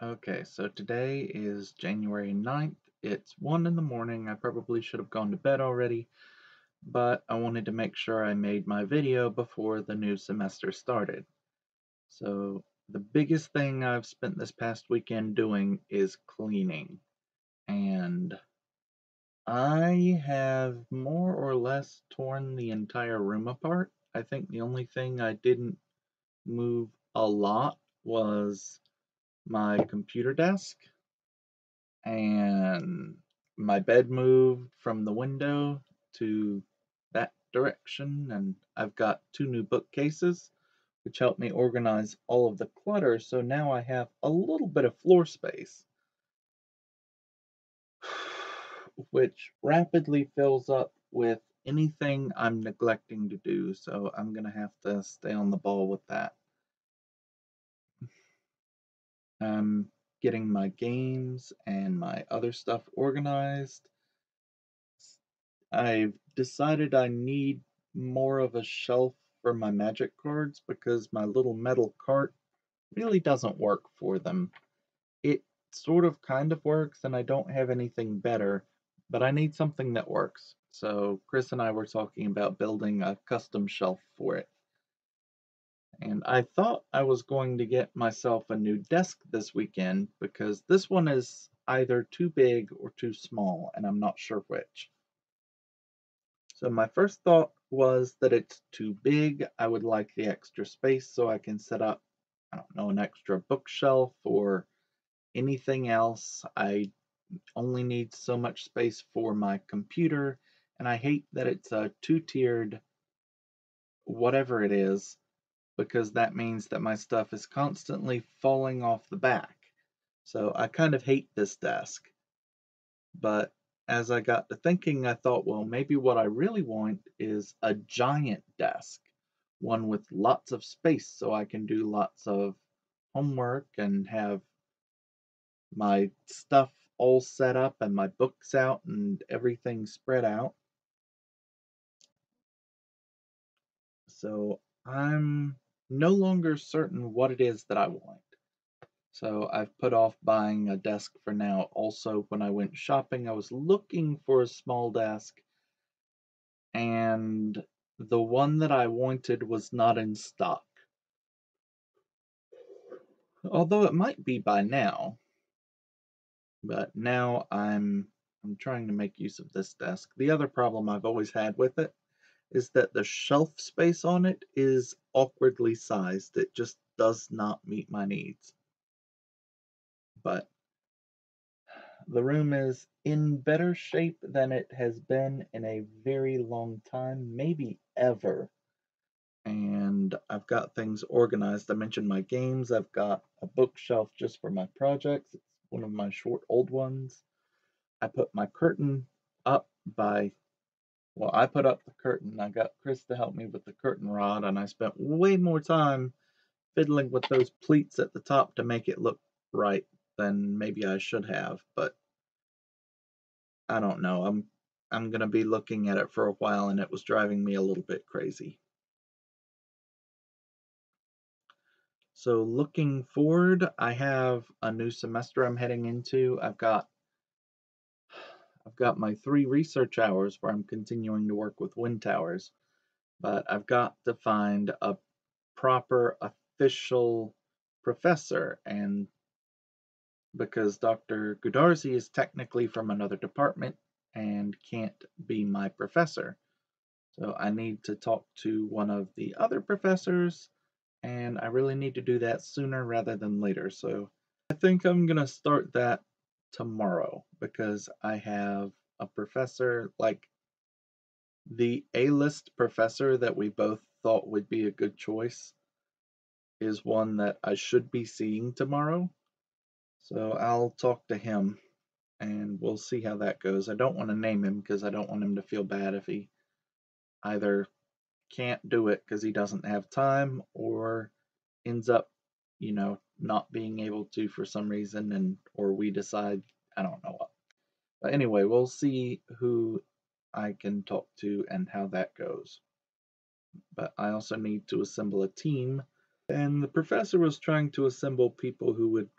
Okay, so today is January 9th. It's 1 in the morning. I probably should have gone to bed already, but I wanted to make sure I made my video before the new semester started. So, the biggest thing I've spent this past weekend doing is cleaning. And I have more or less torn the entire room apart. I think the only thing I didn't move a lot was my computer desk. And my bed moved from the window to that direction, and I've got two new bookcases, which help me organize all of the clutter, so now I have a little bit of floor space, which rapidly fills up with anything I'm neglecting to do, so I'm gonna have to stay on the ball with that. I'm getting my games and my other stuff organized. I've decided I need more of a shelf for my magic cards because my little metal cart really doesn't work for them. It sort of kind of works, and I don't have anything better, but I need something that works. So Chris and I were talking about building a custom shelf for it. And I thought I was going to get myself a new desk this weekend because this one is either too big or too small, and I'm not sure which. So my first thought was that it's too big. I would like the extra space so I can set up, I don't know, an extra bookshelf or anything else. I only need so much space for my computer, and I hate that it's a two-tiered whatever it is because that means that my stuff is constantly falling off the back. So I kind of hate this desk. But as I got to thinking, I thought, well, maybe what I really want is a giant desk, one with lots of space so I can do lots of homework and have my stuff all set up and my books out and everything spread out. So I'm no longer certain what it is that I want. So I've put off buying a desk for now. Also, when I went shopping, I was looking for a small desk and the one that I wanted was not in stock. Although it might be by now, but now I'm trying to make use of this desk. The other problem I've always had with it is that the shelf space on it is awkwardly sized. It just does not meet my needs. But the room is in better shape than it has been in a very long time, maybe ever. And I've got things organized. I mentioned my games. I've got a bookshelf just for my projects. It's one of my short old ones. I put my curtain up by, well, I put up the curtain. I got Chris to help me with the curtain rod, and I spent way more time fiddling with those pleats at the top to make it look right than maybe I should have. But I don't know. I'm gonna be looking at it for a while, and it was driving me a little bit crazy. So looking forward, I have a new semester I'm heading into. I've got my 3 research hours where I'm continuing to work with wind towers, but I've got to find a proper official professor, and because Dr. Gudarzi is technically from another department and can't be my professor. So I need to talk to one of the other professors, and I really need to do that sooner rather than later. So I think I'm gonna start that tomorrow because I have a professor, like the A-list professor that we both thought would be a good choice is one that I should be seeing tomorrow. So I'll talk to him and we'll see how that goes. I don't want to name him because I don't want him to feel bad if he either can't do it because he doesn't have time or ends up, not being able to for some reason and or we decide I don't know what. But anyway, we'll see who I can talk to and how that goes. But I also need to assemble a team, and the professor was trying to assemble people who would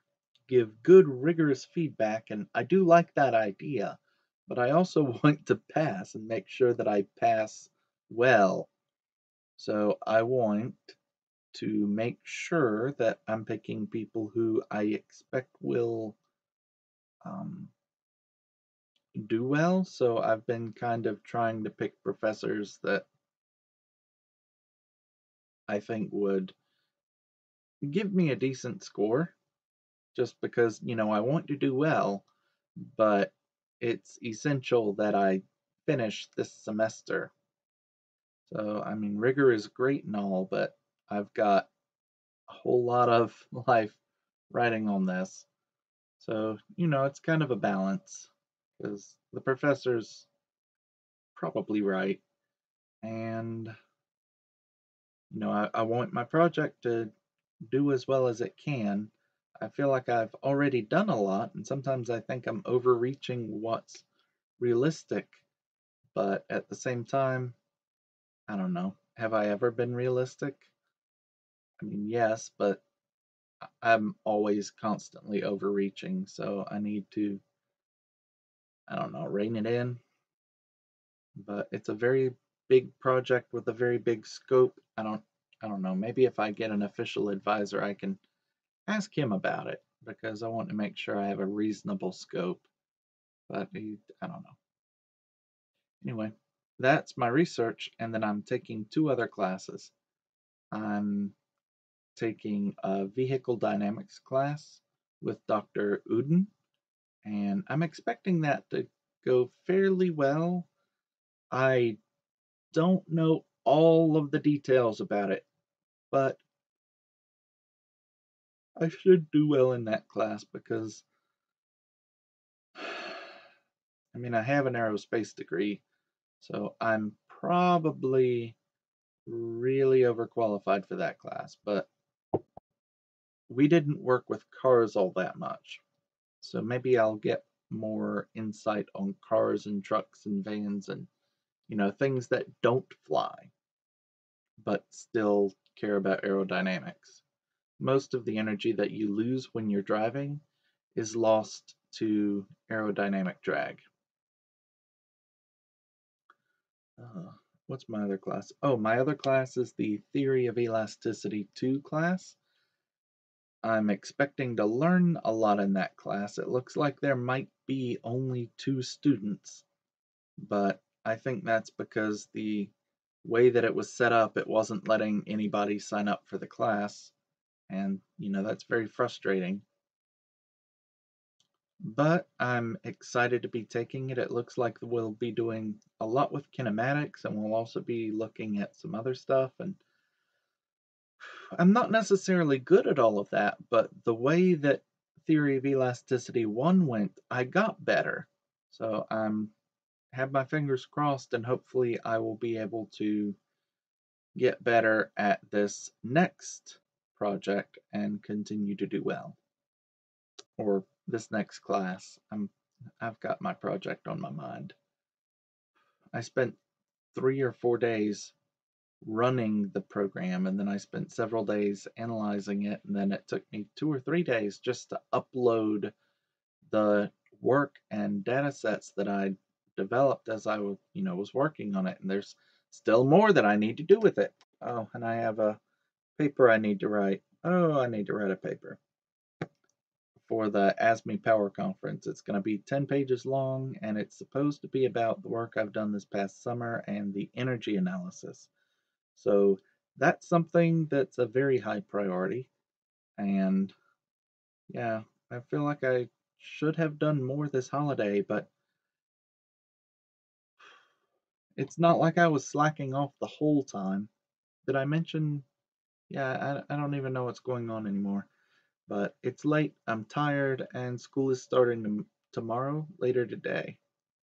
give good, rigorous feedback, and I do like that idea, but I also want to pass and make sure that I pass well. So I want to make sure that I'm picking people who I expect will um, do well. So I've been kind of trying to pick professors that I think would give me a decent score just because, I want to do well, but it's essential that I finish this semester. So, I mean, rigor is great and all, but I've got a whole lot of life riding on this. So, it's kind of a balance because the professor's probably right. And, I want my project to do as well as it can. I feel like I've already done a lot, and sometimes I think I'm overreaching what's realistic, but at the same time, I don't know. Have I ever been realistic? I mean, yes, but I'm always constantly overreaching, so I need to, I don't know, rein it in. But it's a very big project with a very big scope. I don't know. Maybe if I get an official advisor, I can ask him about it because I want to make sure I have a reasonable scope. But I don't know. Anyway, that's my research, and then I'm taking two other classes. I'm taking a vehicle dynamics class with Dr. Uden, and I'm expecting that to go fairly well. I don't know all of the details about it, but I should do well in that class because, I mean, I have an aerospace degree, so I'm probably really overqualified for that class, but we didn't work with cars all that much. So maybe I'll get more insight on cars and trucks and vans and, things that don't fly, but still care about aerodynamics. Most of the energy that you lose when you're driving is lost to aerodynamic drag. Uh, what's my other class? Oh, my other class is the Theory of Elasticity 2 class. I'm expecting to learn a lot in that class. It looks like there might be only two students, but I think that's because the way that it was set up, it wasn't letting anybody sign up for the class, and that's very frustrating. But I'm excited to be taking it. It looks like we'll be doing a lot with kinematics, and we'll also be looking at some other stuff. And I'm not necessarily good at all of that, but the way that Theory of Elasticity 1 went, I got better. So I'm have my fingers crossed, and hopefully I will be able to get better at this next project and continue to do well. Or this next class. I've got my project on my mind. I spent 3 or 4 days running the program, and then I spent several days analyzing it, and then it took me 2 or 3 days just to upload the work and data sets that I developed as I was working on it. And there's still more that I need to do with it. Oh, and I have a paper I need to write. Oh, I need to write a paper for the ASME Power Conference. It's going to be 10 pages long, and it's supposed to be about the work I've done this past summer and the energy analysis. So that's something that's a very high priority. And yeah, I feel like I should have done more this holiday, but it's not like I was slacking off the whole time. Did I mention? Yeah, I don't even know what's going on anymore. But it's late, I'm tired, and school is starting tomorrow, later today.